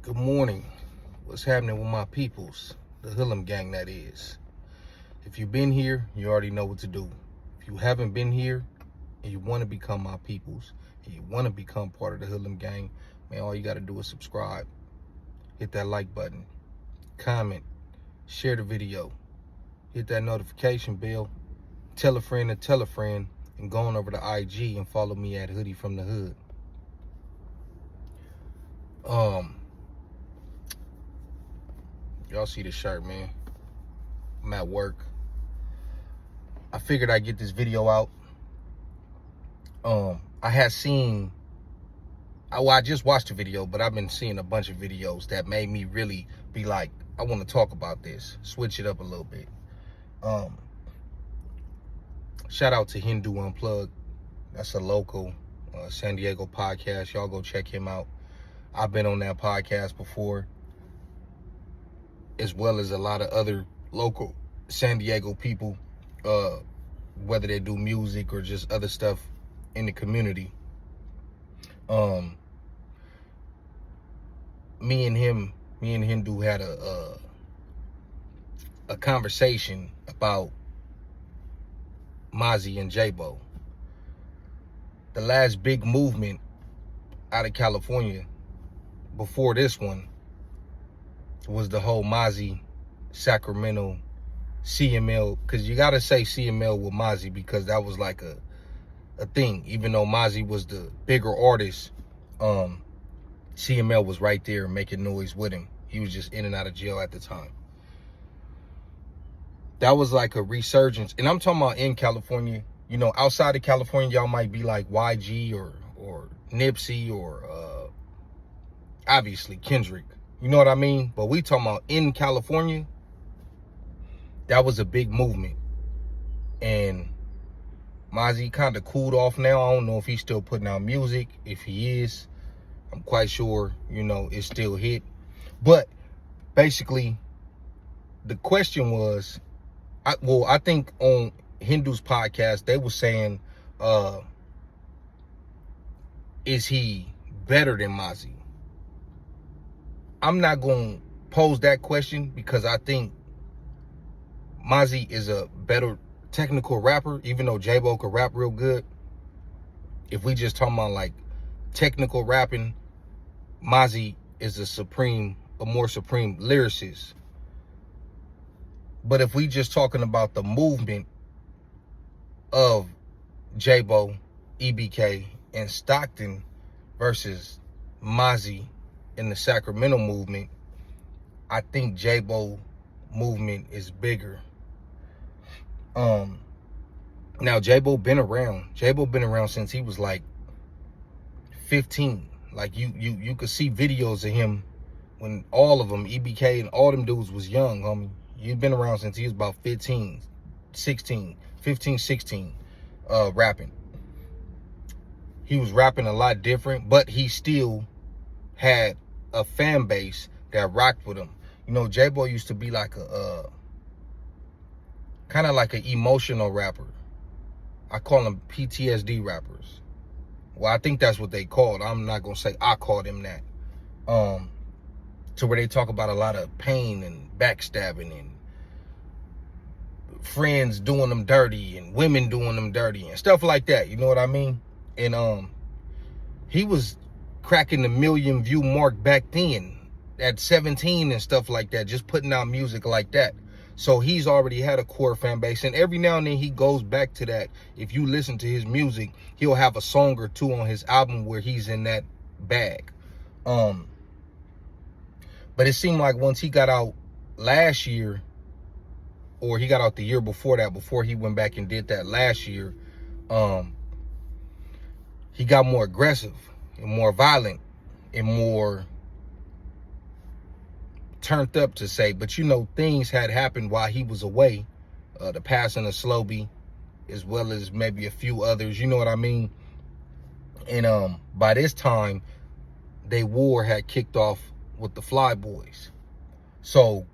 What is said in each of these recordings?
Good morning. What's happening with my peoples? The Hoodlum gang, that is. If you've been here, you already know what to do. If you haven't been here and you want to become my peoples and you want to become part of the Hoodlum gang, man, all you got to do is subscribe. Hit that like button. Comment. Share the video. Hit that notification bell. Tell a friend to tell a friend. And go on over to IG and follow me at Hoodie from the Hood. Y'all see the shirt, man. I'm at work. I figured I'd get this video out. I had seen, I just watched the video, but I've been seeing a bunch of videos that made me really be like, I want to talk about this, switch it up a little bit. Shout out to Hindu Unplugged. That's a local San Diego podcast. Y'all go check him out. I've been on that podcast before, as well as a lot of other local San Diego people, whether they do music or just other stuff in the community. Me and Hindu had a conversation about Mazi and JBO. The last big movement out of California before this one was the whole Mazi Sacramento CML, because you gotta say CML with Mazi because that was like a thing. Even though Mazi was the bigger artist, CML was right there making noise with him. He was just in and out of jail at the time. That was like a resurgence, and I'm talking about in California. You know, outside of California, y'all might be like YG or Nipsey or obviously Kendrick. You know what I mean? But we talking about in California, that was a big movement. And Mazi kind of cooled off now. I don't know if he's still putting out music. If he is, I'm quite sure, you know, it's still hit. But basically, the question was, I think on Hindu's podcast, they were saying, is he better than Mazi? I'm not going to pose that question because I think Mazi is a better technical rapper, even though Jaaybo could rap real good. If we just talking about like technical rapping, Mazi is a more supreme lyricist. But if we just talking about the movement of Jaaybo, EBK, and Stockton versus Mazi in the Sacramento movement, I think Jaaybo movement is bigger. Now Jaaybo been around. Jaaybo been around since he was like 15. Like you could see videos of him when all of them, EBK and all them dudes was young, homie. You've been around since he was about 15, 16, rapping. He was rapping a lot different, but he still had a fan base that rocked with him. You know, Jaaybo used to be like a kind of like an emotional rapper. I call them PTSD rappers. Well, I think that's what they called. I'm not gonna say I called him that. To where they talk about a lot of pain and backstabbing and friends doing them dirty and women doing them dirty and stuff like that. You know what I mean? And he was cracking the 1 million view mark back then at 17 and stuff like that, just putting out music like that. So he's already had a core fan base, and every now and then he goes back to that. If you listen to his music, he'll have a song or two on his album where he's in that bag. But it seemed like once he got out last year, or he got out the year before that, before he went back and did that last year, he got more aggressive and more violent and more turned up, to say. But you know, things had happened while he was away. The passing of Slowby, as well as maybe a few others, you know what I mean? And by this time, they war had kicked off with the Fly Boys. So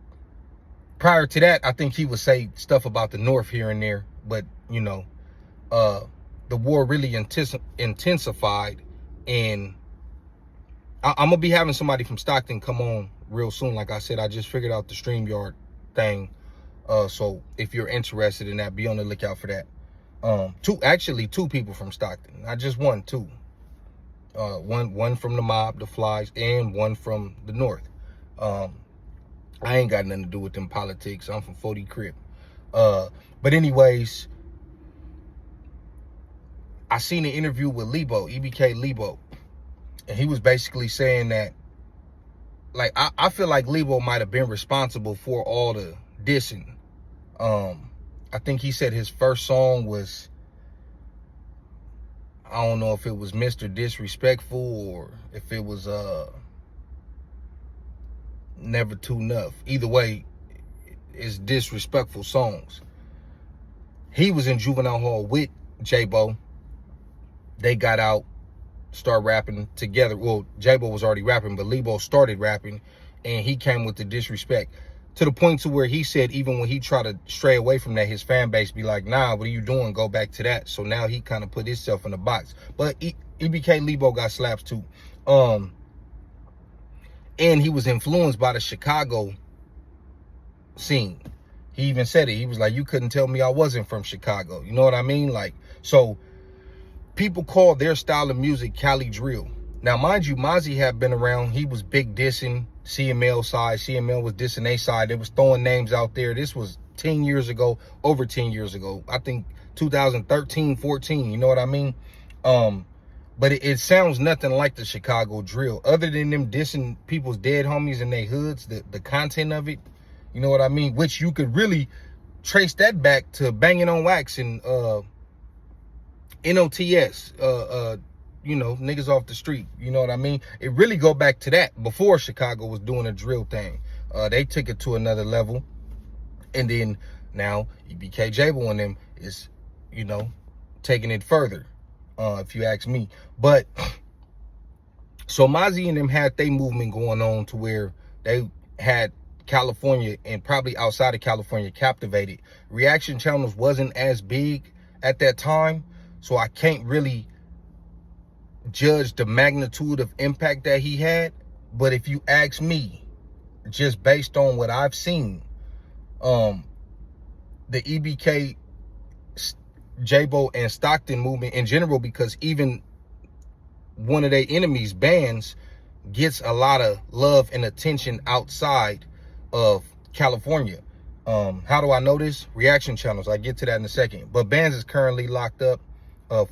prior to that, I think he would say stuff about the North here and there, but you know, the war really intensified, and I'm gonna be having somebody from Stockton come on real soon. Like I said, I just figured out the StreamYard thing. So if you're interested in that, be on the lookout for that. Two people from Stockton, not just one, two. One from the mob, the Flies, and one from the North. I ain't got nothing to do with them politics. I'm from 40 Crib. But anyways, I seen an interview with Lebo, EBK Lebo, and he was basically saying that, like, I feel like Lebo might have been responsible for all the dissing. I think he said his first song was, I don't know if it was Mr. Disrespectful or if it was Never Too Enough. Either way, it's disrespectful songs. He was in Juvenile Hall with Jaaybo. They got out, started rapping together. Well, Jaaybo was already rapping, but Lebo started rapping, and he came with the disrespect to the point to where he said even when he tried to stray away from that, his fan base be like, nah, what are you doing? Go back to that. So now he kind of put himself in the box. But EBK Lebo got slaps too. And he was influenced by the Chicago scene. He even said it. He was like, you couldn't tell me I wasn't from Chicago. You know what I mean? Like, so people call their style of music Cali drill. Now, mind you, Mozzy had been around. He was big dissing CML side. CML was dissing A side. They was throwing names out there. This was 10 years ago, over 10 years ago. I think 2013, 14. You know what I mean? But it sounds nothing like the Chicago drill. Other than them dissing people's dead homies in their hoods, the content of it, you know what I mean? Which you could really trace that back to Banging on Wax and NOTS, you know, niggas off the street. You know what I mean? It really go back to that before Chicago was doing a drill thing. They took it to another level. And then now EBK Jaaybo and them is, you know, taking it further, if you ask me. But so Mazi and them had their movement going on to where they had California and probably outside of California captivated. Reaction channels wasn't as big at that time, so I can't really judge the magnitude of impact that he had. But if you ask me, just based on what I've seen, the EBK, Jaaybo, and Stockton movement in general, because even one of their enemies, bands, gets a lot of love and attention outside of California. How do I know this? Reaction channels. I get to that in a second. But Bands is currently locked up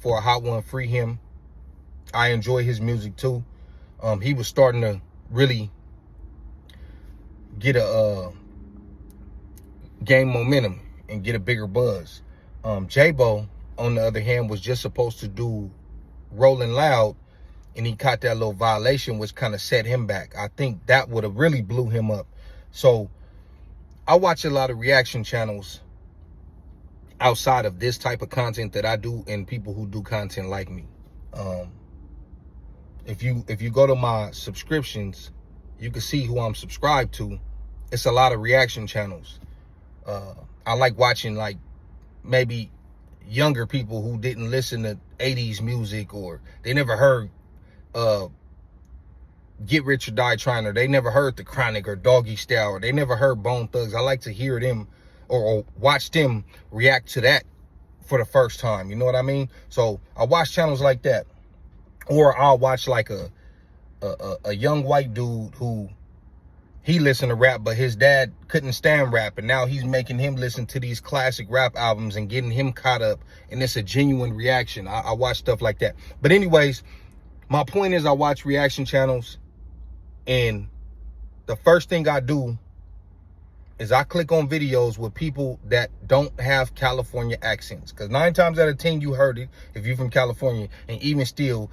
for a hot one. Free him. I enjoy his music too. He was starting to really get a gain momentum and get a bigger buzz. Jaaybo, on the other hand, was just supposed to do Rolling Loud, and he caught that little violation, which kind of set him back. I think that would have really blew him up. So I watch a lot of reaction channels outside of this type of content that I do, and people who do content like me. If you go to my subscriptions, you can see who I'm subscribed to. It's a lot of reaction channels. I like watching, like, maybe younger people who didn't listen to 80s music, or they never heard Get Rich or Die Trying, or they never heard The Chronic or Doggy Style, or they never heard Bone Thugs. I like to hear them or watch them react to that for the first time. You know what I mean? So I watch channels like that. Or I'll watch like a young white dude who, he listened to rap, but his dad couldn't stand rap, and now he's making him listen to these classic rap albums and getting him caught up, and it's a genuine reaction. I watch stuff like that. But anyways, my point is, I watch reaction channels, and the first thing I do is I click on videos with people that don't have California accents, because 9 times out of 10 you heard it if you're from California, and even still,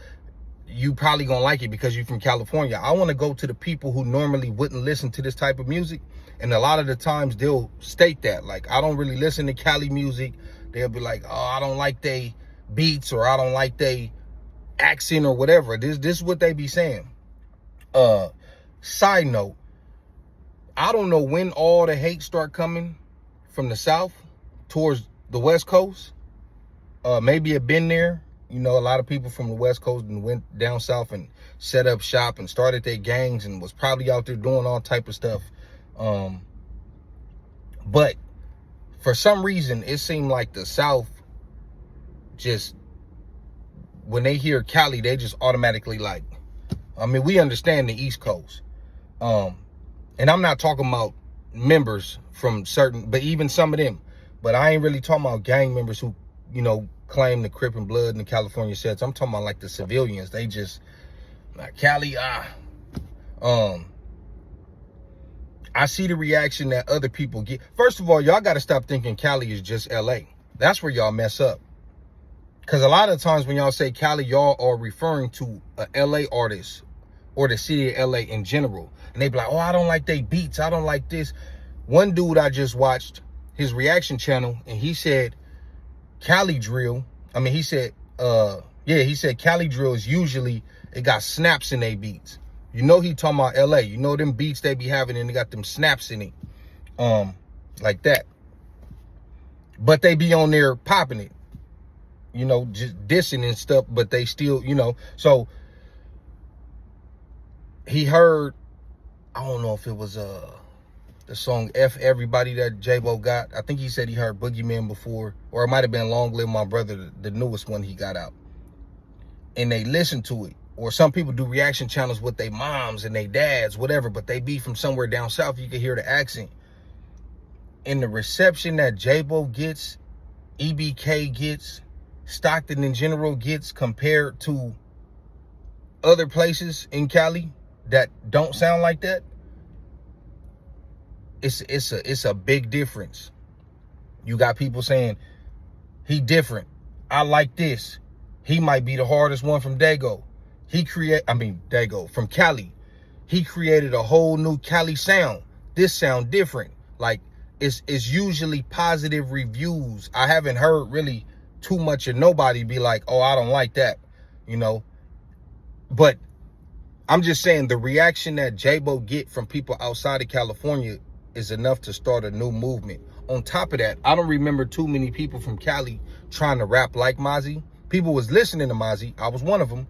you probably gonna like it because you're from California. I want to go to the people who normally wouldn't listen to this type of music, and a lot of the times they'll state that, like, I don't really listen to Cali music. They'll be like, oh, I don't like they beats, or I don't like they accent, or whatever. This is what they be saying. Side note, I don't know when all the hate start coming from the South towards the West Coast. Maybe it been there, You know, a lot of people from the West Coast and went down south and set up shop and started their gangs and was probably out there doing all type of stuff. But for some reason, it seemed like the South just, when they hear Cali, they just automatically like, I mean, we understand the East Coast. And I'm not talking about members from certain, but even some of them. But I ain't really talking about gang members who, you know, claim the Crip and Blood and the California sets. I'm talking about like the civilians. They just, like, Cali, I see the reaction that other people get. First of all, y'all got to stop thinking Cali is just LA. That's where y'all mess up. Because a lot of times when y'all say Cali, y'all are referring to a LA artist or the city of LA in general. And they be like, oh, I don't like they beats. I don't like this. One dude I just watched his reaction channel, and he said Cali drill. I mean, he said, he said Cali drill is usually, it got snaps in they beats. You know he talking about LA. You know them beats they be having and they got them snaps in it. Like that. But they be on there popping it. You know, just dissing and stuff, but they still, you know. So he heard, I don't know if it was the song F Everybody that JayBo got. I think he said he heard Boogeyman before, or it might have been Long Live My Brother, the newest one he got out. And they listened to it. Or some people do reaction channels with their moms and their dads, whatever, but they be from somewhere down south. You can hear the accent. And the reception that JayBo gets, EBK gets, Stockton in general gets compared to other places in Cali that don't sound like that, it's a big difference. You got people saying he different. I like this. He might be the hardest one from Dago. Dago from Cali. He created a whole new Cali sound. This sound different. Like it's usually positive reviews. I haven't heard really too much of nobody be like, oh, I don't like that, you know. But I'm just saying the reaction that JayBo get from people outside of California is enough to start a new movement. On top of that, I don't remember too many people from Cali trying to rap like Mozzy. People was listening to Mozzy. I was one of them.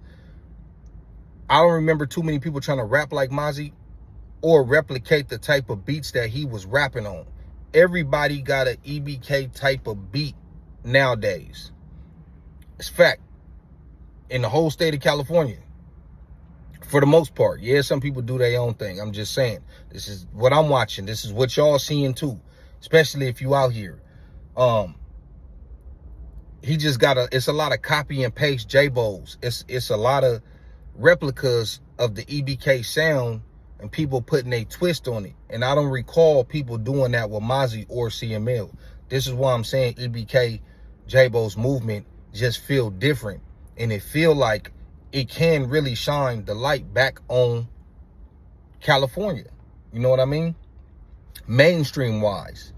I don't remember too many people trying to rap like Mozzy or replicate the type of beats that he was rapping on. Everybody got an EBK type of beat nowadays. It's fact. In the whole state of California. For the most part. Yeah, some people do their own thing. I'm just saying. This is what I'm watching. This is what y'all seeing too. Especially if you out here. He just got it's a lot of copy and paste JayBos. It's a lot of replicas of the EBK sound and people putting a twist on it. And I don't recall people doing that with Mozzy or CML. This is why I'm saying EBK, JayBo's movement just feel different. And it feel like it can really shine the light back on California. You know what I mean? Mainstream wise.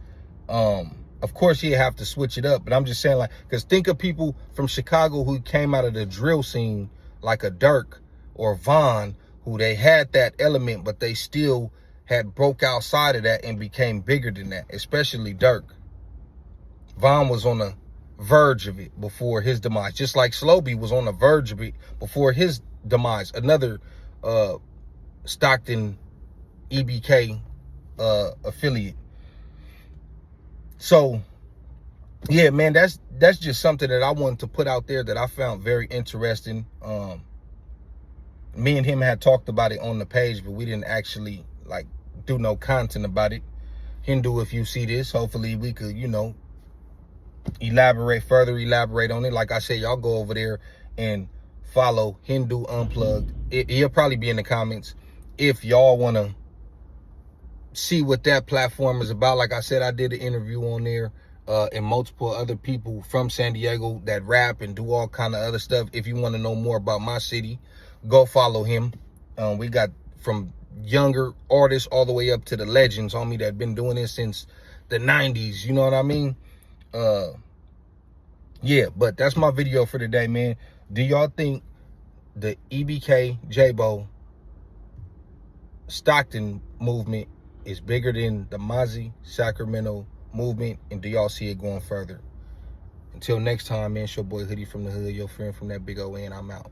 Of course, you have to switch it up. But I'm just saying, like, because think of people from Chicago who came out of the drill scene, like a Dirk or Von, who they had that element, but they still had broke outside of that and became bigger than that, especially Dirk. Von was on the verge of it before his demise, just like Slowby was on the verge of it before his demise. Another Stockton EBK affiliate. So yeah, man, that's just something that I wanted to put out there that I found very interesting. Me and him had talked about it on the page, but we didn't actually like do no content about it. Hindu, if you see this, hopefully we could, you know, elaborate on it. Like I said, y'all go over there and follow Hindu Unplugged. He'll probably be in the comments if y'all want to see what that platform is about. Like I said, I did an interview on there and multiple other people from San Diego that rap and do all kind of other stuff. If you want to know more about my city, go follow him. We got from younger artists all the way up to the legends, homie, that been doing this since the 90s. You know what I mean? Yeah, but that's my video for today, man. Do y'all think the EBK, JayBo, Stockton movement is bigger than the Mazi, Sacramento movement? And do y'all see it going further? Until next time, man, it's your boy Hoodie from the Hood, your friend from that big O N. I'm out.